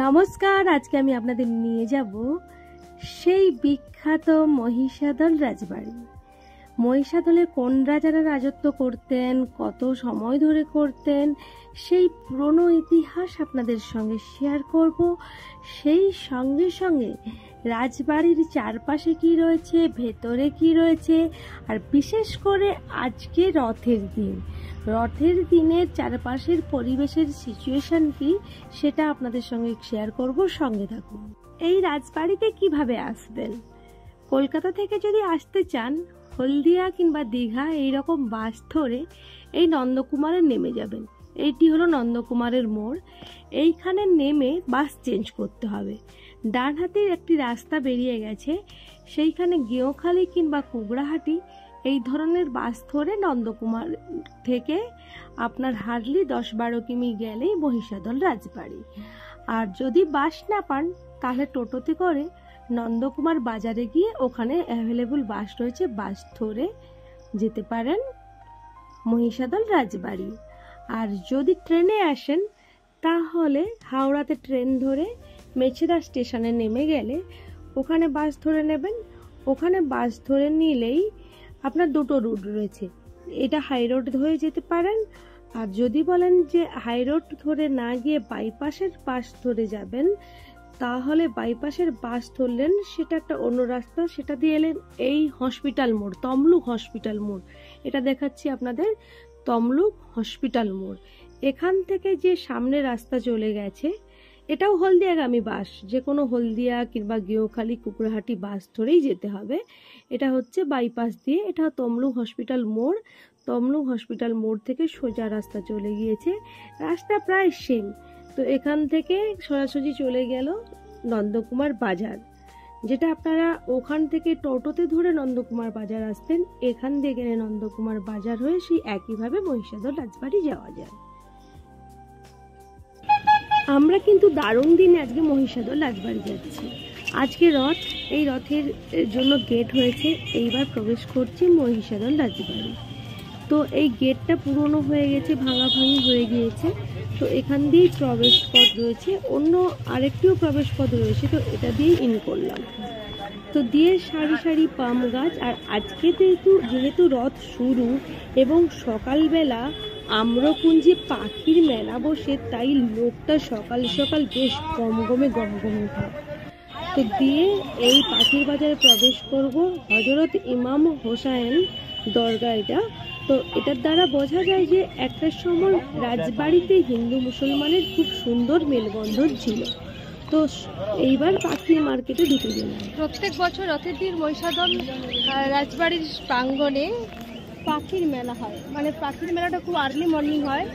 নমস্কার, আজকে আমি আপনাদের নিয়ে যাব সেই বিখ্যাত মহিষাদল রাজবাড়ি। মহিষাদলে কোন রাজারা রাজত্ব করতেন, কত সময় ধরে করতেন, সেই পুরনো ইতিহাস আপনাদের সঙ্গে শেয়ার করব। সেই সঙ্গে সঙ্গে রাজবাড়ির চারপাশে কি রয়েছে, ভেতরে কি রয়েছে, আর বিশেষ করে আজকে রথের দিনের চারপাশের পরিবেশের সিচুয়েশন কি সেটা আপনাদের সঙ্গে শেয়ার করব। সঙ্গে থাকুন। এই রাজবাড়িতে কিভাবে আসবেন? কলকাতা থেকে যদি আসতে চান, হলদিয়া কিংবা দীঘা এইরকম বাস ধরে এই নন্দকুমারে নেমে যাবেন। এইটি হলো নন্দকুমারের মোড়। এইখানে নেমে বাস চেঞ্জ করতে হবে। ডান হাতের একটি রাস্তা বেরিয়ে গেছে, সেইখানে গেঁওখালি কিংবা কুগড়াহাটি এই ধরনের বাস ধরে নন্দকুমার থেকে আপনার হার্ডলি 10-12 কিমি গেলেই মহিষাদল রাজবাড়ি। আর যদি বাস না পান তাহলে টোটোতে করে নন্দকুমার বাজারে গিয়ে ওখানে অ্যাভেলেবল বাস রয়েছে, বাস ধরে যেতে পারেন মহিষাদল রাজবাড়ি। আর যদি ট্রেনে আসেন তাহলে হাওড়াতে ট্রেন ধরে মেছেদা স্টেশনে নেমে গেলে ওখানে বাস ধরে নেবেন। ওখানে বাস ধরে নিলেই আপনার দুটো রুট রয়েছে, এটা হাই রোড ধরে যেতে পারেন। আর যদি বলেন যে হাই রোড ধরে না গিয়ে বাইপাসের বাস ধরে যাবেন, তাহলে বাইপাসের বাস ধরলেন, সেটা একটা অন্য রাস্তা, সেটা দিয়ে এলেন এই হসপিটাল মোড়, তমলুক হসপিটাল মোড়। এটা দেখাচ্ছি আপনাদের, তমলুক হসপিটাল মোড়। এখান থেকে যে সামনে রাস্তা চলে গেছে এটাও হলদিয়াগামী বাস, যে কোনো হলদিয়া কিংবা গেঁওখালি কুকুরহাটি বাস ধরেই যেতে হবে। এটা হচ্ছে বাইপাস দিয়ে, এটা তমলুক হসপিটাল মোড়। তমলুক হসপিটাল মোড় থেকে সোজা রাস্তা চলে গিয়েছে, রাস্তা প্রায় সেম। তো এখান থেকে সোজাসুজি চলে গেল নন্দকুমার বাজার, যেটা আপনারা ওখান থেকে টোটোতে ধরে নন্দকুমার বাজার আসতেন, এখান দিয়ে গেলে নন্দকুমার বাজার হয়ে সেই একইভাবে মহিষাদল রাজবাড়ি যাওয়া যায়। আমরা কিন্তু দারুণ দিনে আজকে মহিষাদল রাজবাড়ি যাচ্ছি। আজকে রথ, এই রথের জন্য গেট হয়েছে, এইবার প্রবেশ করছি মহিষাদল রাজবাড়ি। তো এই গেটটা পুরনো হয়ে গেছে, ভাঙাভাঙি হয়ে গিয়েছে, তো এখান দিয়েই প্রবেশ পথ রয়েছে, অন্য আরেকটিও প্রবেশ পথ রয়েছে, তো এটা দিয়ে ইন করলাম। তো দিয়ে সারি সারি পাম গাছ। আর আজকে যেহেতু রথ শুরু এবং সকালবেলা আম্রকুঞ্জে পাখির মেলা বসে, তাই লোকটা সকাল সকাল বেশ গমগমে হয়। তো দিয়ে এই পাখির বাজারে প্রবেশ করব। হযরত ইমাম হোসাইন দরগা এটা। তো এটার দ্বারা বোঝা যায় যে একটা সময় রাজবাড়িতে হিন্দু মুসলমানের খুব সুন্দর মেলবন্ধন ছিল। তো এইবার পাখির মার্কেটে ঢুকে গেলাম। প্রত্যেক বছর রথের দিন মহিষাদল রাজবাড়ির প্রাঙ্গণে পাখির মেলা হয়। মানে পাখির মেলাটা খুব আর্লি মর্নিং হয়,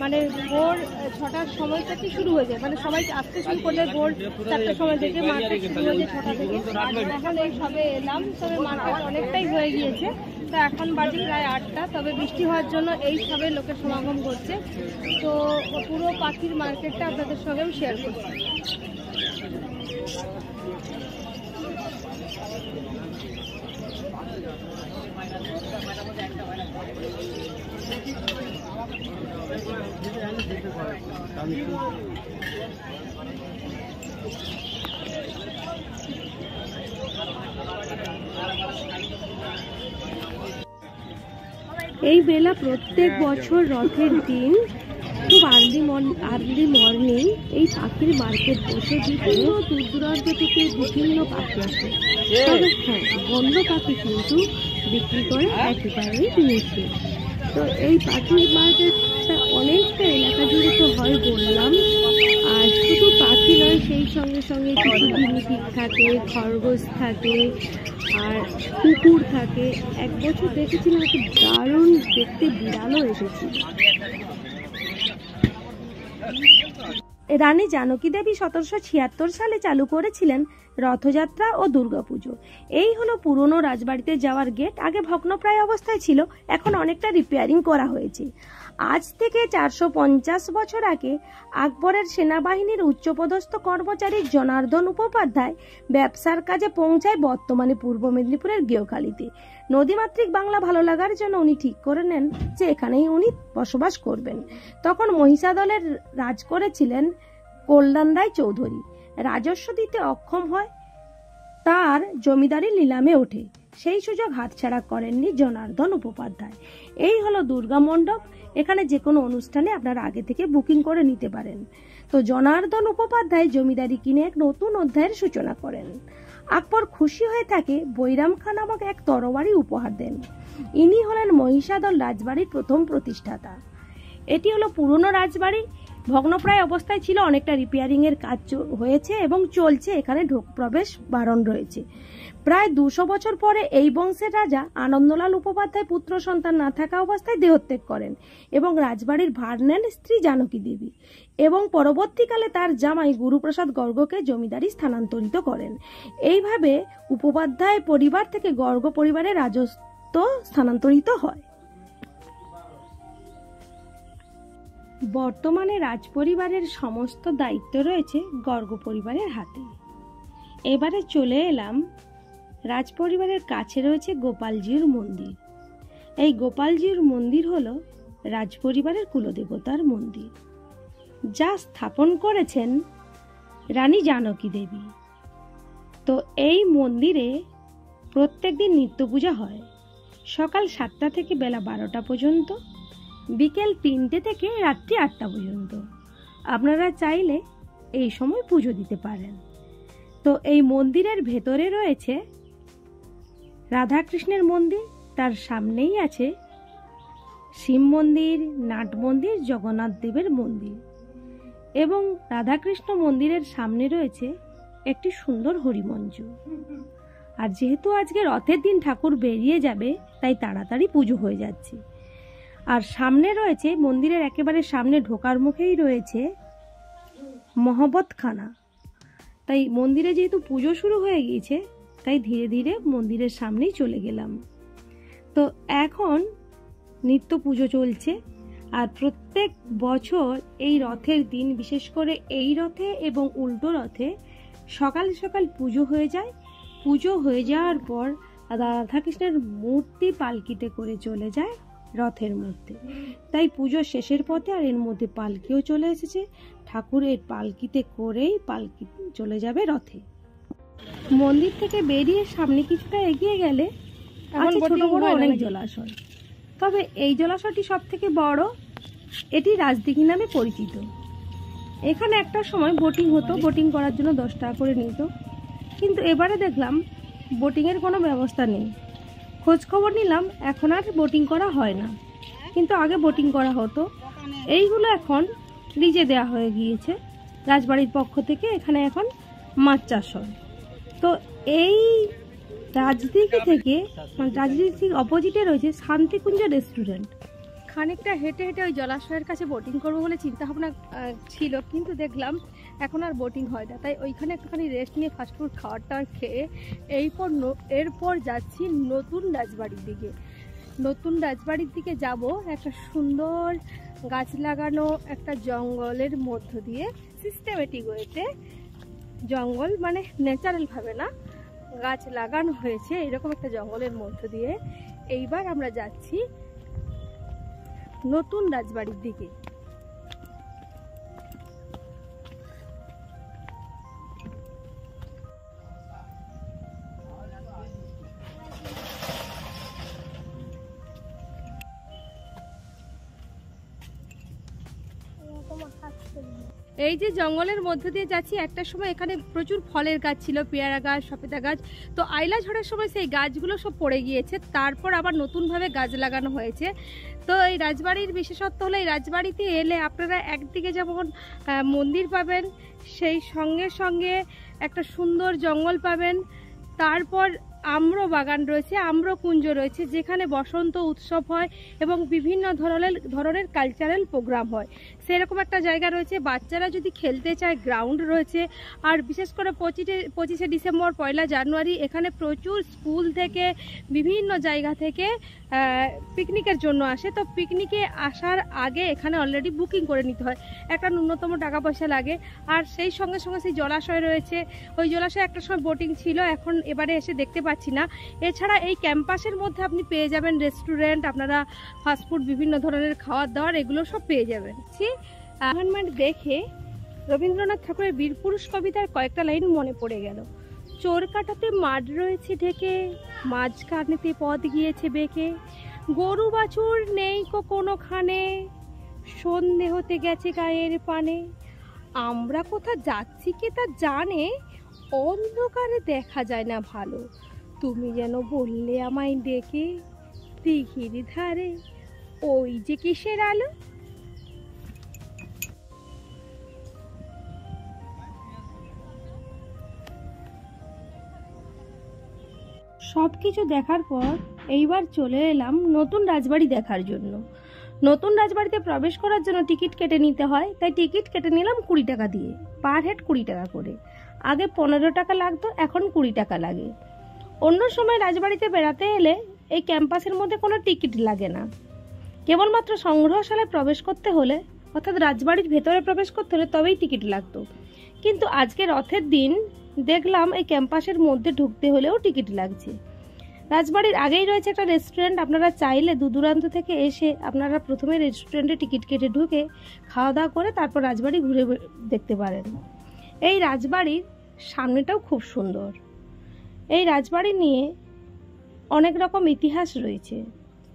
মানে ভোর 6টার সময় থেকে শুরু হয়ে যায়। মানে সবাই আসতে শুরু করলে ভোর 4টার সময় থেকে মার্কেট শুরু হয়ে যায়, 6টা থেকে। এখন এই সবে এলাম, তবে মার্কেট অনেকটাই হয়ে গিয়েছে। তো এখন বাজে প্রায় 8টা, তবে বৃষ্টি হওয়ার জন্য এই সবে লোকের সমাগম করছে। তো পুরো পাখির মার্কেটটা আপনাদের সঙ্গেও শেয়ার করছি। এই বেলা প্রত্যেক বছর রথের দিন খুব আর্লি মর্নিং এই পাখির মার্কেট বসে, বিভিন্ন দূর দূরান্ত থেকে বিভিন্ন পাখি আসে। তবে হ্যাঁ, বন্য পাখি কিন্তু বিক্রি করে একেবারেই নিচে। তো এই পাখির মার্কেটটা অনেকটা এলাকা জুড়ে তো হয় বললাম। আর শুধু পাখি নয়, সেই সঙ্গে সঙ্গে কিছু গিনিপিগ থাকে, খরগোশ থাকে, আর কুকুর থাকে। এক বছর দেখেছিলাম খুব দারুণ দেখতে বিড়ালও এসেছিল। রানী জানকী দেবী 1776 সালে চালু করেছিলেন রথযাত্রা ও দুর্গাপুজো। এই হলো পুরনো রাজবাড়িতে যাওয়ার গেট। আগে ভগ্নপ্রায় অবস্থায় ছিল, এখন অনেকটা রিপেয়ারিং করা হয়েছে। আজ থেকে 450 বছর আগে আকবরের সেনাবাহিনীর উচ্চপদস্থ কর্মচারী জনার্দন উপাধ্যায় ব্যবসার কাজে পৌঁছায় বর্তমানে পূর্ব মেদিনীপুরের গেঁওখালিতে। নদীমাতৃক বাংলা ভালো লাগার জন্য উনি ঠিক করে নেন যে এখানেই উনি বসবাস করবেন। তখন মহিষাদলের রাজ করেছিলেন কল্যাণ রায় চৌধুরী রাজস্ব দিতে অক্ষম হয়, তার জমিদারি নিলামে ওঠে। সেই সুযোগ হাতছাড়া করেননি জনার্দন উপাধ্যায়। এই হলো দুর্গা মণ্ডপ। এখানে যে কোনো অনুষ্ঠানে আপনারা আগে থেকে বুকিং করে নিতে পারেন। তো জনার্দন উপাধ্যায় জমিদারি কিনে এক নতুন অধ্যায়ের সূচনা করেন। আকবর খুশি হয়ে তাকে বৈরাম খাঁ নামক এক তরবারি উপহার দেন। ইনি হলেন মহিষাদল রাজবাড়ির প্রথম প্রতিষ্ঠাতা। এটি হলো পুরনো রাজবাড়ি, ভগ্নপ্রায় অবস্থায় ছিল, অনেকটা রিপেয়ারিং এর কাজ হয়েছে এবং চলছে। এখানে ঢোক প্রবেশ বারণ রয়েছে। প্রায় 200 বছর পরে এই বংশের রাজা আনন্দলাল উপাধ্যায় পুত্র সন্তান না থাকা অবস্থায় দেহত্যাগ করেন এবং রাজবাড়ির ভার নেন স্ত্রী জানকী দেবী, এবং পরবর্তীকালে তার জামাই গুরুপ্রসাদ গর্গকে জমিদারি স্থানান্তরিত করেন। এইভাবে উপাধ্যায় পরিবার থেকে গর্গ পরিবারের রাজত্ব স্থানান্তরিত হয়। বর্তমানে রাজপরিবারের সমস্ত দায়িত্ব রয়েছে গর্গ পরিবারের হাতে। এবারে চলে এলাম, রাজপরিবারের কাছে রয়েছে গোপালজির মন্দির। এই গোপালজির মন্দির হলো রাজপরিবারের কুলদেবতার মন্দির, যা স্থাপন করেছেন রানী জানকী দেবী। তো এই মন্দিরে প্রত্যেক দিন নিত্য পূজা হয়, সকাল 7টা থেকে বেলা 12টা পর্যন্ত, বিকেল 3টে থেকে রাত্রি 8টা পর্যন্ত। আপনারা চাইলে এই সময় পুজো দিতে পারেন। তো এই মন্দিরের ভেতরে রয়েছে রাধাকৃষ্ণের মন্দির, তার সামনেই আছে শিব মন্দির, নাট মন্দির, জগন্নাথ দেবের মন্দির, এবং রাধাকৃষ্ণ মন্দিরের সামনে রয়েছে একটি সুন্দর হরিমঞ্চ। আর যেহেতু আজকে রথের দিন ঠাকুর বেরিয়ে যাবে, তাই তাড়াতাড়ি পুজো হয়ে যাচ্ছে। আর সামনে রয়েছে, মন্দিরের একেবারে সামনে ঢোকার মুখেই রয়েছে মহব্বতখানা। তাই মন্দিরে যেহেতু পুজো শুরু হয়ে গিয়েছে, তাই ধীরে ধীরে মন্দিরের সামনেই চলে গেলাম। তো এখন নিত্য পুজো চলছে। আর প্রত্যেক বছর এই রথের দিন, বিশেষ করে এই রথে এবং উল্টো রথে সকাল সকাল পুজো হয়ে যায়। পুজো হয়ে যাওয়ার পর রাধাকৃষ্ণের মূর্তি পালকিতে করে চলে যায় রথের মধ্যে। তাই পুজো শেষের পথে, আর এর মধ্যে পালকিও চলে এসেছে, ঠাকুরের পালকিতে করেই পালকি চলে যাবে রথে। মন্দির থেকে বেরিয়ে সামনে কিছুটা এগিয়ে গেলে আছে ছোট বড় অনেক জলাশয়, তবে এই জলাশয়টি সব থেকে বড়। এটি রাজদিঘি নামে পরিচিত। এখানে একটা সময় বোটিং হতো, বোটিং করার জন্য 10 টাকা করে নিত, কিন্তু এবারে দেখলাম বোটিংয়ের কোনো ব্যবস্থা নেই। খোঁজ খবর নিলাম, এখন আর বোটিং করা হয় না, কিন্তু আগে বোটিং করা হতো। এইগুলো এখন লিজে দেওয়া হয়ে গিয়েছে রাজবাড়ির পক্ষ থেকে। এখানে এখন মাছ চাষ হয়। তো এই রাজদিঘি থেকে, রাজদিঘি ঠিক অপোজিটে রয়েছে শান্তিকুঞ্জ রেস্টুরেন্ট। খানিকটা হেঁটে হেঁটে ওই জলাশয়ের কাছে বোটিং করবো বলে চিন্তা ভাবনা ছিল, কিন্তু দেখলাম এখন আর বোটিং হয় না। তাই ওইখানে একটুখানি রেস্ট নিয়ে ফাস্টফুড খাওয়ার খেয়ে এরপর যাচ্ছি নতুন রাজবাড়ির দিকে। নতুন রাজবাড়ির দিকে যাব একটা সুন্দর গাছ লাগানো একটা জঙ্গলের মধ্য দিয়ে, সিস্টেমেটিক ওয়েতে। জঙ্গল মানে ন্যাচারাল ভাবে না, গাছ লাগানো হয়েছে এরকম একটা জঙ্গলের মধ্য দিয়ে। এইবার আমরা যাচ্ছি নতুন রাজবাড়ির দিকে। এই যে জঙ্গলের মধ্য দিয়ে যাচ্ছি, একটা সময় এখানে প্রচুর ফলের গাছ ছিল, পেয়ারা গাছ, সপেতা গাছ। তো আইলা ঝড়ের সময় সেই গাছগুলো সব পড়ে গিয়েছে, তারপর আবার নতুনভাবে গাছ লাগানো হয়েছে। তো এই রাজবাড়ির বিশেষত্ব হলো, এই রাজবাড়িতে এলে আপনারা একদিকে যেমন মন্দির পাবেন, সেই সঙ্গে সঙ্গে একটা সুন্দর জঙ্গল পাবেন। তারপর আম্র বাগান রয়েছে, আম্রকুঞ্জ রয়েছে, যেখানে বসন্ত উৎসব হয় এবং বিভিন্ন ধরনের কালচারাল প্রোগ্রাম হয়, সেরকম একটা জায়গা রয়েছে। বাচ্চারা যদি খেলতে চায়, গ্রাউন্ড রয়েছে। আর বিশেষ করে 25শে ডিসেম্বর, 1লা জানুয়ারি এখানে প্রচুর স্কুল থেকে, বিভিন্ন জায়গা থেকে পিকনিকের জন্য আসে। তো পিকনিকে আসার আগে এখানে অলরেডি বুকিং করে নিতে হয়, একটা ন্যূনতম টাকা পয়সা লাগে। আর সেই সঙ্গে সঙ্গে সেই জলাশয় রয়েছে, ওই জলাশয়ে একটা সময় বোটিং ছিল, এখন এবারে এসে দেখতে পাচ্ছি না। এছাড়া এই ক্যাম্পাসের মধ্যে আপনি পেয়ে যাবেন রেস্টুরেন্ট, আপনারা ফাস্টফুড, বিভিন্ন ধরনের খাওয়ার দাওয়ার, এগুলো সব পেয়ে যাবেন। এনভায়রনমেন্ট দেখে রবীন্দ্রনাথ ঠাকুরের বীরপুরুষ কবিতার কয়েকটা লাইন মনে পড়ে গেল। চোর কাটাতে মাঠ রয়েছে ঢেকে, মাঝখানেতে পথ গিয়েছে বেঁকে, গরু বাছুর নেই কোনোখানে, সন্ধে হতে গেছে গায়ের পানে, আমরা কোথা যাচ্ছি কে তা জানে, অন্ধকারে দেখা যায় না ভালো, তুমি যেন বললে আমায় ডেকে, দিঘির ধারে ওই যে কিসের আলো। সবকিছু দেখার পর এইবার চলে এলাম নতুন রাজবাড়ি দেখার জন্য। নতুন রাজবাড়িতে প্রবেশ করার জন্য টিকিট কেটে নিতে হয়, তাই টিকিট কেটে নিলাম 20 টাকা দিয়ে, পার হেড 20 টাকা করে। আগে 15 টাকা লাগতো, এখন 20 টাকা লাগে। অন্য সময় রাজবাড়িতে বেড়াতে এলে এই ক্যাম্পাসের মধ্যে কোনো টিকিট লাগে না, কেবলমাত্র সংগ্রহশালায় প্রবেশ করতে হলে, অর্থাৎ রাজবাড়ির ভেতরে প্রবেশ করতে হলে তবেই টিকিট লাগতো। কিন্তু আজকে রথের দিন দেখলাম এই ক্যাম্পাসের মধ্যে ঢুকতে হলেও টিকিট লাগছে। রাজবাড়ির আগেই রয়েছে একটা রেস্টুরেন্ট, আপনারা চাইলে দূর দূরান্ত থেকে এসে আপনারা প্রথমে রেস্টুরেন্টে টিকিট কেটে ঢুকে খাওয়া দাওয়া করে তারপর রাজবাড়ি ঘুরে দেখতে পারেন। এই রাজবাড়ির সামনেটাও খুব সুন্দর। এই রাজবাড়ি নিয়ে অনেক রকম ইতিহাস রয়েছে।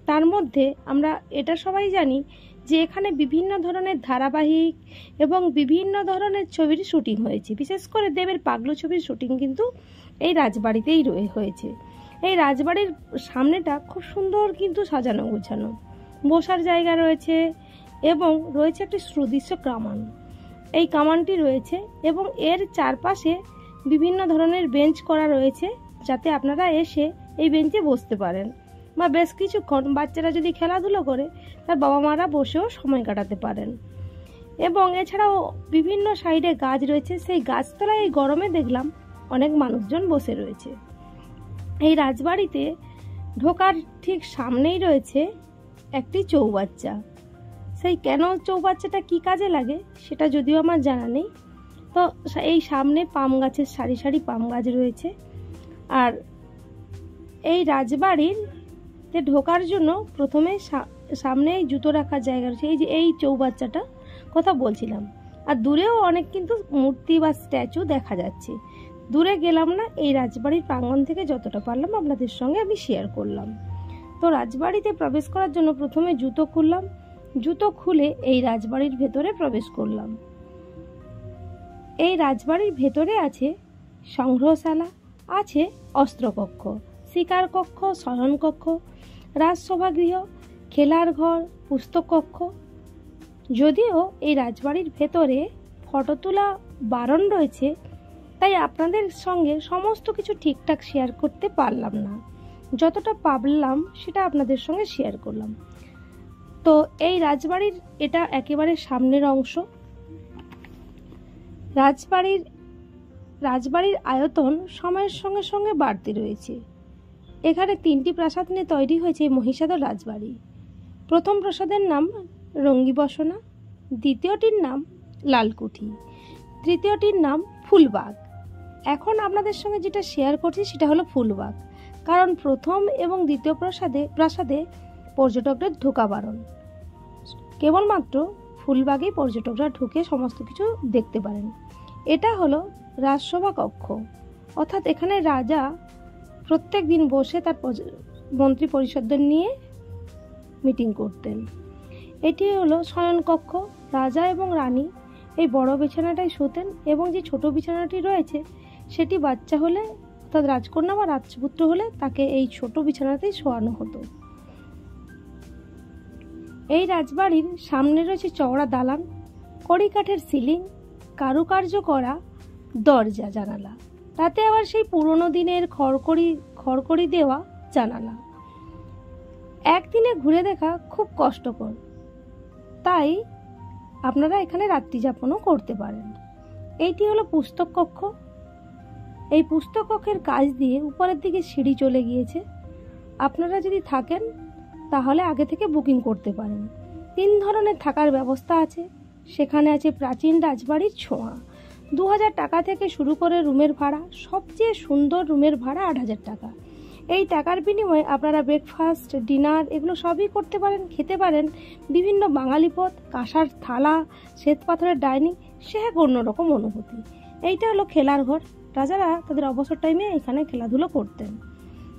তার মধ্যে আমরা এটা সবাই জানি যে এখানে বিভিন্ন ধরনের ধারাবাহিক এবং বিভিন্ন ধরনের ছবির শুটিং হয়েছে। বিশেষ করে দেবের পাগলু ছবির শুটিং কিন্তু এই রাজবাড়িতেই হয়েছে। এই রাজবাড়ির সামনেটা খুব সুন্দর কিন্তু সাজানো গোছানো, বসার জায়গা রয়েছে এবং রয়েছে একটি সুদৃশ্য কামান। এই কামানটি রয়েছে এবং এর চারপাশে বিভিন্ন ধরনের বেঞ্চ করা রয়েছে, যাতে আপনারা এসে এই বেঞ্চে বসতে পারেন বা বেশ কিছুক্ষণ বাচ্চারা যদি খেলাধুলো করে তার বাবা মারা বসেও সময় কাটাতে পারেন। এবং এছাড়াও বিভিন্ন সাইডে গাছ রয়েছে, সেই গাছতলায় এই গরমে দেখলাম অনেক মানুষজন বসে রয়েছে। এই রাজবাড়িতে ঢোকার ঠিক সামনেই রয়েছে একটি চৌবাচ্চা। সেই কেন চৌবাচ্চাটা কি কাজে লাগে সেটা যদিও আমার জানা নেই। তো এই সামনে পাম গাছের সারি সারি পাম গাছ রয়েছে। আর এই রাজবাড়িতে ঢোকার জন্য প্রথমে সামনে জুতো রাখার জায়গা রয়েছে, এই যে এই চৌবাচ্চাটা কথা বলছিলাম। আর দূরেও অনেক কিন্তু মূর্তি বা স্ট্যাচু দেখা যাচ্ছে। দূরে গেলাম না, এই রাজবাড়ির প্রাঙ্গণ থেকে যতটা পারলাম আপনাদের সঙ্গে আমি শেয়ার করলাম। তো রাজবাড়িতে প্রবেশ করার জন্য প্রথমে জুতো খুললাম, জুতো খুলে এই রাজবাড়ির ভেতরে প্রবেশ করলাম। এই রাজবাড়ির ভেতরে আছে সংগ্রহশালা, আছে অস্ত্রকক্ষ, শিকার কক্ষ, শয়ন কক্ষ, রাজসভাগৃহ, খেলার ঘর, পুস্তক কক্ষ। যদিও এই রাজবাড়ির ভেতরে ফটো তোলা বারণ রয়েছে, তাই আপনাদের সঙ্গে সমস্ত কিছু ঠিকঠাক শেয়ার করতে পারলাম না, যতটা পারলাম সেটা আপনাদের সঙ্গে শেয়ার করলাম। তো এই রাজবাড়ির এটা একেবারে সামনের অংশ। রাজবাড়ির আয়তন সময়ের সঙ্গে সঙ্গে বাড়তে রয়েছে। এখানে 3টি প্রাসাদ নিয়ে তৈরি হয়েছে মহিষাদল রাজবাড়ি। প্রথম প্রাসাদের নাম রঙ্গিবসনা, দ্বিতীয়টির নাম লালকুঠি, তৃতীয়টির নাম ফুলবাগ। এখন আপনাদের সঙ্গে যেটা শেয়ার করছি সেটা হলো ফুলবাগ, কারণ প্রথম এবং দ্বিতীয় প্রাসাদে পর্যটকদের ঢোকা বারণ। কেবলমাত্র ফুলবাগেই পর্যটকরা ঢুকে সমস্ত কিছু দেখতে পারেন। এটা হলো রাজসভা কক্ষ, অর্থাৎ এখানে রাজা প্রত্যেক দিন বসে তার মন্ত্রী পরিষদদের নিয়ে মিটিং করতেন। এটি হলো শয়ন কক্ষ, রাজা এবং রানী এই বড় বিছানাটায় শোতেন এবং যে ছোট বিছানাটি রয়েছে সেটি বাচ্চা হলে, অর্থাৎ রাজকন্যা বা রাজপুত্র হলে তাকে এই ছোট বিছানাতেই শোয়ানো হতো। এই রাজবাড়ির সামনে রয়েছে চওড়া দালান, কড়ি কাঠের সিলিং, কারুকার্য করা দরজা জানালা, তাতে আবার সেই পুরনো দিনের খড়কড়ি দেওয়া জানালা। একদিনে ঘুরে দেখা খুব কষ্টকর, তাই আপনারা এখানে রাত্রি যাপনও করতে পারেন। এইটি হলো পুস্তক কক্ষ। এই পুস্তক কক্ষের কাজ দিয়ে উপরের দিকে সিঁড়ি চলে গিয়েছে। আপনারা যদি থাকেন তাহলে আগে থেকে বুকিং করতে পারেন। 3 ধরনের থাকার ব্যবস্থা আছে। সেখানে আছে প্রাচীন রাজবাড়ির ছোঁয়া, 2000 টাকা থেকে শুরু করে রুমের ভাড়া। সবচেয়ে সুন্দর রুমের ভাড়া 8000 টাকা। এই টাকার বিনিময়ে আপনারা ব্রেকফাস্ট, ডিনার এগুলো সবই করতে পারেন, খেতে পারেন। বিভিন্ন বাঙালি পদ, কাঁসার থালা, শ্বেত পাথরের ডাইনিং সে এক অন্যরকম অনুভূতি। এইটা হলো খেলার ঘর। রাজারা তাদের অবসর টাইমে এখানে খেলাধুলো করতেন,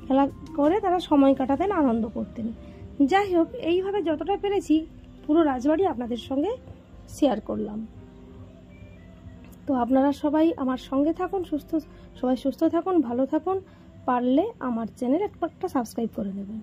খেলা করে তারা সময় কাটাতেন, আনন্দ করতেন। যাই হোক, এইভাবে যতটা পেরেছি পুরো রাজবাড়ি আপনাদের সঙ্গে শেয়ার করলাম। তো আপনারা সবাই আমার সঙ্গে থাকুন, সবাই সুস্থ থাকুন, ভালো থাকুন। পারলে আমার চ্যানেল একটা সাবস্ক্রাইব করে নেবেন।